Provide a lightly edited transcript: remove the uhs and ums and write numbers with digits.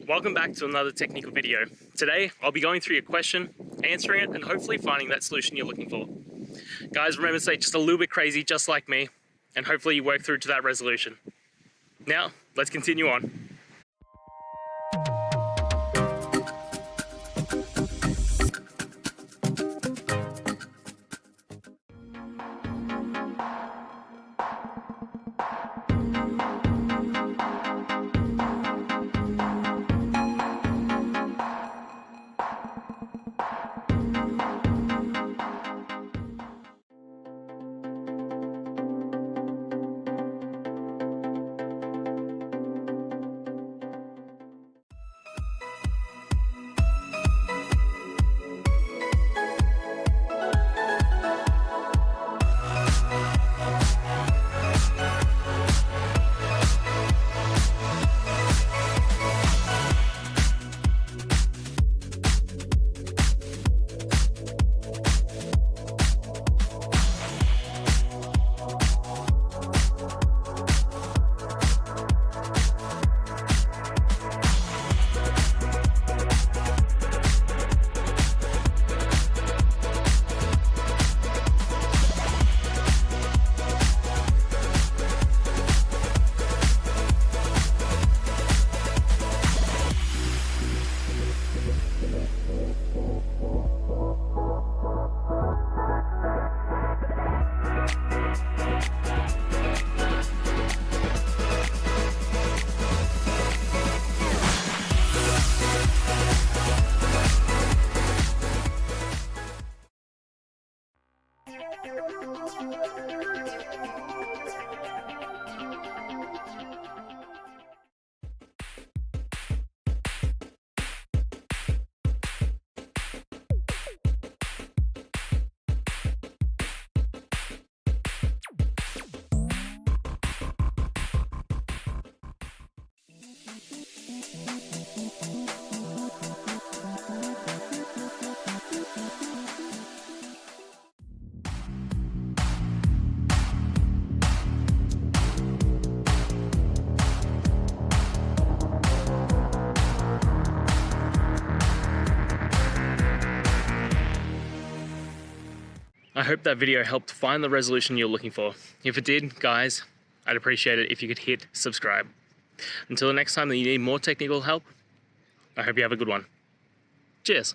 Welcome back to another technical video. Today, I'll be going through your question, answering it, and hopefully finding that solution you're looking for. Guys, remember to stay just a little bit crazy, just like me, and hopefully you work through to that resolution. Now, let's continue on. I hope that video helped find the resolution you're looking for. If it did, guys, I'd appreciate it if you could hit subscribe. Until the next time that you need more technical help, I hope you have a good one. Cheers.